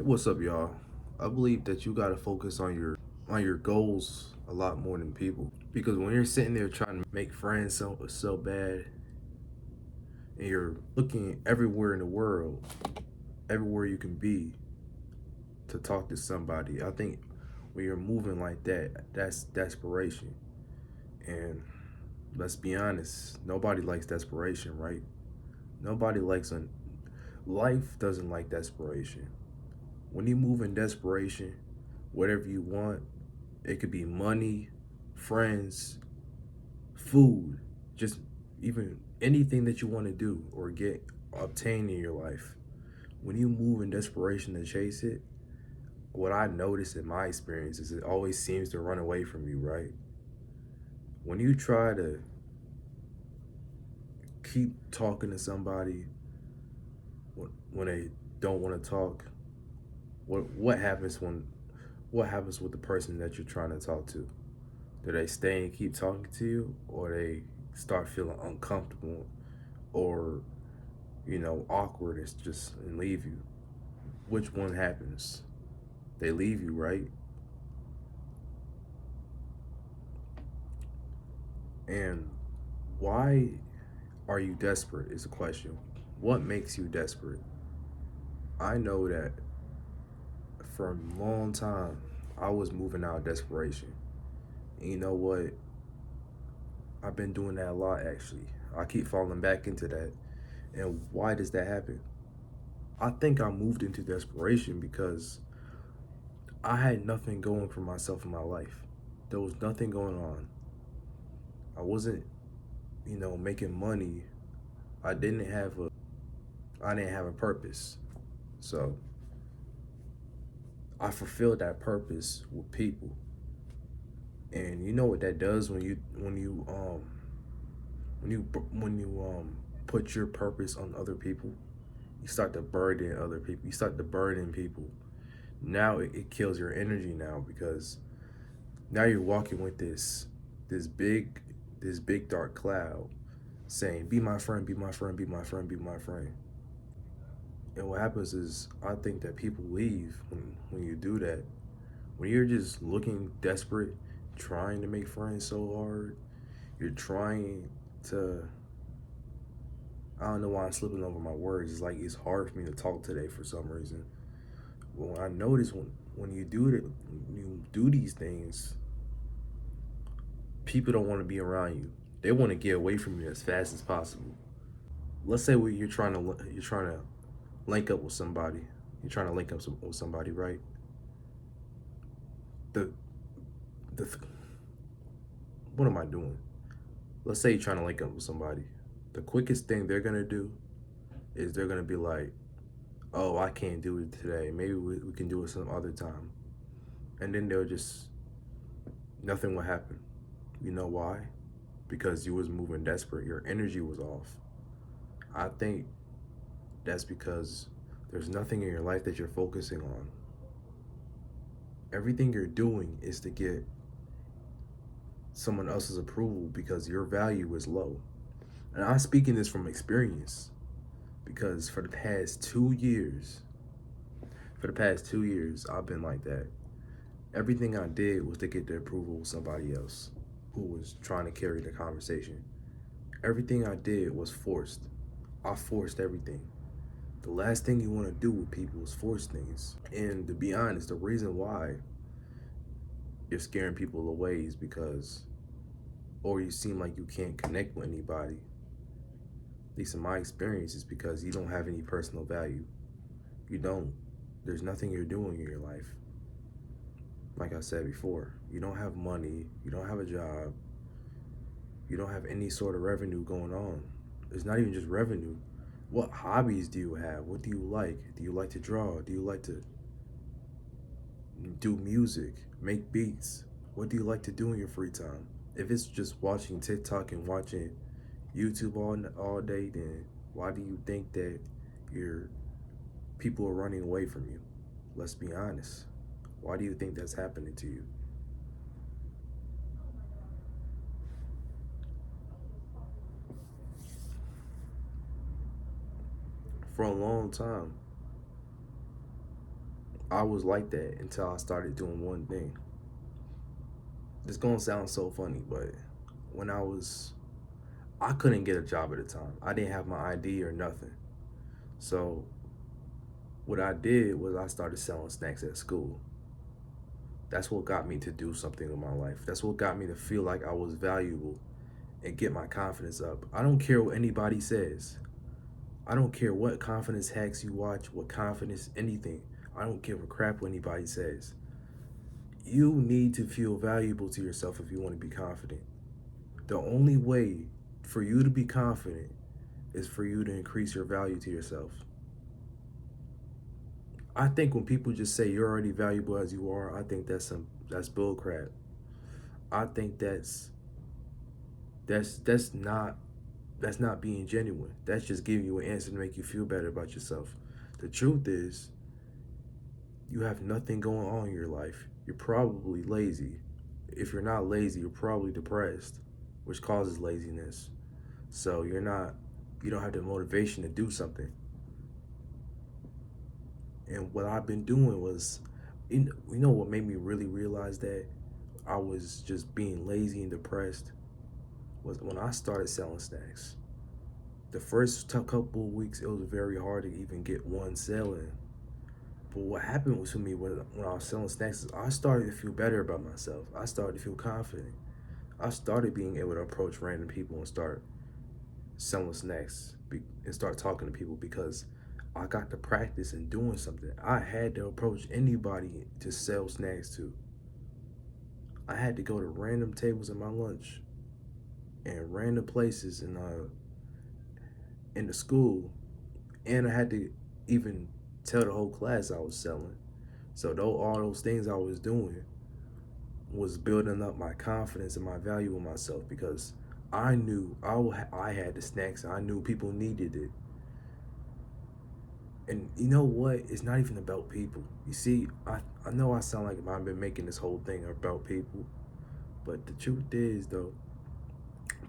What's up, y'all? I believe that you gotta focus on your goals a lot more than people. Because when you're sitting there trying to make friends so bad, and you're looking everywhere in the world, everywhere you can be to talk to somebody, I think when you're moving like that, that's desperation. And let's be honest, nobody likes desperation, right? Nobody likes a life doesn't like desperation. When you move in desperation, whatever you want, it could be money, friends, food, just even anything that you want to do or get obtain in your life. When you move in desperation to chase it, what I noticed in my experience is it always seems to run away from you, right? When you try to keep talking to somebody when they don't want to talk, what happens what happens with the person that you're trying to talk to? Do they stay and keep talking to you, or they start feeling uncomfortable, or awkward and leave you? Which one happens? They leave you, right? And why are you desperate? Is the question. What makes you desperate? I know that for a long time I was moving out of desperation. And you know what? I've been doing that a lot actually. I keep falling back into that. And why does that happen? I think I moved into desperation because I had nothing going for myself in my life. There was nothing going on. I wasn't, making money. I didn't have a I didn't have a purpose. So I fulfilled that purpose with people. And you know what that does when you put your purpose on other people, you start to burden other people. You start to burden people. Now it kills your energy now because now you're walking with this big this big dark cloud saying, be my friend, be my friend, be my friend, be my friend. And what happens is I think that people leave when you do that. When you're just looking desperate, trying to make friends so hard, you're trying to I don't know why I'm slipping over my words. It's like it's hard for me to talk today for some reason. Well, I notice when you do it, when you do these things, people don't want to be around you. They want to get away from you as fast as possible. Let's say you're trying to link up with somebody. You're trying to link up with somebody, right? The the what am I doing? Let's say you're trying to link up with somebody. The quickest thing they're gonna do is they're gonna be like, "Oh, I can't do it today. Maybe we can do it some other time." And then they'll just nothing will happen. You know why? Because you was moving desperate. Your energy was off. I think that's because there's nothing in your life that you're focusing on. Everything you're doing is to get someone else's approval because your value is low. And I'm speaking this from experience because for the past 2 years, I've been like that. Everything I did was to get the approval of somebody else who was trying to carry the conversation. Everything I did was forced. I forced everything. The last thing you want to do with people is force things. And to be honest, the reason why you're scaring people away is because, or you seem like you can't connect with anybody, at least in my experience, is because you don't have any personal value. You don't. There's nothing you're doing in your life. Like I said before, you don't have money, you don't have a job, you don't have any sort of revenue going on. It's not even just revenue. What hobbies do you have? What do you like? Do you like to draw? Do you like to do music, make beats? What do you like to do in your free time? If it's just watching TikTok and watching YouTube all day, then why do you think that your people are running away from you? Let's be honest. Why do you think that's happening to you? For a long time, I was like that until I started doing one thing. It's gonna sound so funny, but when I couldn't get a job at the time. I didn't have my ID or nothing. So what I did was I started selling snacks at school. That's what got me to do something in my life. That's what got me to feel like I was valuable and get my confidence up. I don't care what anybody says. I don't care what confidence hacks you watch, what confidence, anything. I don't give a crap what anybody says. You need to feel valuable to yourself if you want to be confident. The only way for you to be confident is for you to increase your value to yourself. I think when people just say you're already valuable as you are, I think that's bull crap. I think that's not that's not being genuine. That's just giving you an answer to make you feel better about yourself. The truth is, you have nothing going on in your life. You're probably lazy. If you're not lazy, you're probably depressed, which causes laziness. So you don't have the motivation to do something. And what I've been doing was, you know what made me really realize that I was just being lazy and depressed was when I started selling snacks. The first couple of weeks, it was very hard to even get one sale in. But what happened to me when I was selling snacks is I started to feel better about myself. I started to feel confident. I started being able to approach random people and start selling snacks and start talking to people because I got to practice in doing something. I had to approach anybody to sell snacks to. I had to go to random tables in my lunch and random places in the school, and I had to even tell the whole class I was selling. So though all those things I was doing was building up my confidence and my value in myself because I knew I had the snacks. I knew people needed it. And you know what? It's not even about people. You see, I know I sound like I've been making this whole thing about people, but the truth is, though,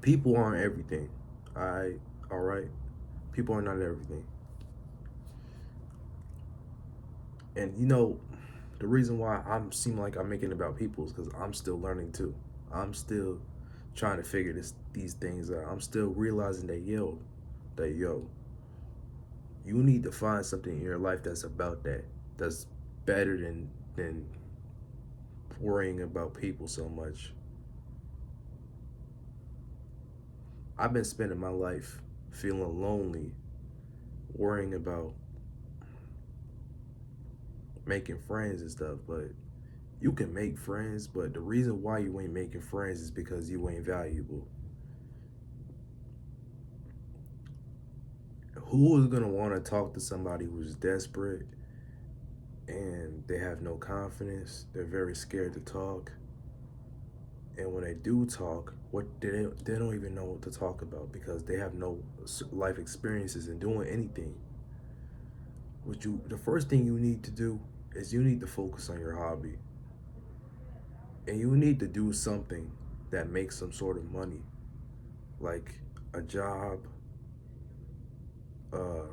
people aren't everything. All right? People are not everything. And you know, the reason why I'm seem like I'm making it about people is because I'm still learning too. I'm still trying to figure these things out. I'm still realizing that yo, you need to find something in your life that's about that. That's better than worrying about people so much. I've been spending my life feeling lonely, worrying about making friends and stuff, but you can make friends, but the reason why you ain't making friends is because you ain't valuable. Who is gonna want to talk to somebody who's desperate and they have no confidence? They're very scared to talk, and when they do talk, what they don't even know what to talk about because they have no life experiences in doing anything. The first thing you need to do is you need to focus on your hobby, and you need to do something that makes some sort of money, like a job, uh,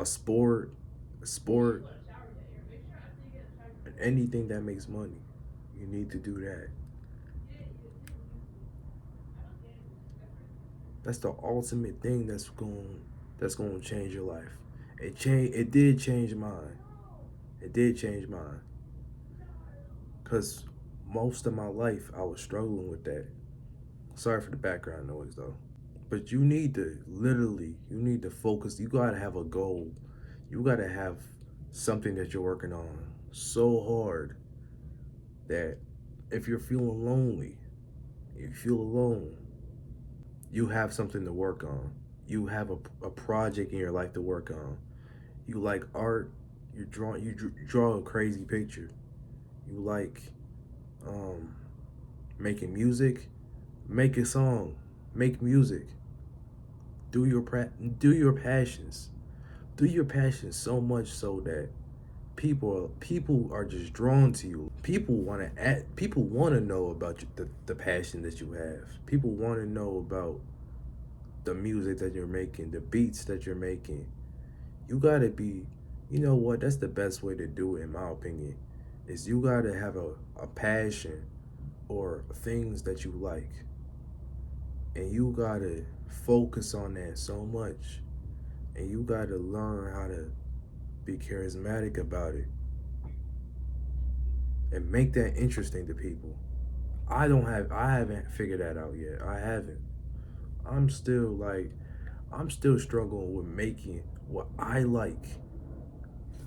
a sport, and anything that makes money. You need to do that. That's the ultimate thing that's going to change your life. It did change mine. It did change mine cuz most of my life I was struggling with that. Sorry for the background noise though. But you need to focus. You got to have a goal. You got to have something that you're working on so hard that if you're feeling lonely, if you feel alone, you have something to work on. You have a project in your life to work on. You like art, you draw a crazy picture. You like um, making music, make a song, make music. Do your passions. Do your passions so much so that people are just drawn to you. People want to know about the passion that you have. People want to know about the music that you're making, the beats that you're making, You gotta be, you know what? That's the best way to do it, in my opinion. Is you gotta have a passion or things that you like, and you gotta focus on that so much, and you gotta learn how to be charismatic about it and make that interesting to people. I haven't figured that out yet. I haven't. I'm still like, I'm still struggling with making what I like,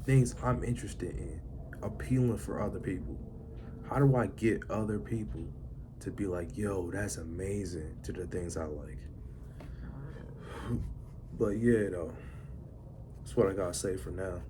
things I'm interested in, appealing for other people. How do I get other people to be like, yo, that's amazing to the things I like? But yeah, though, that's what I gotta say for now.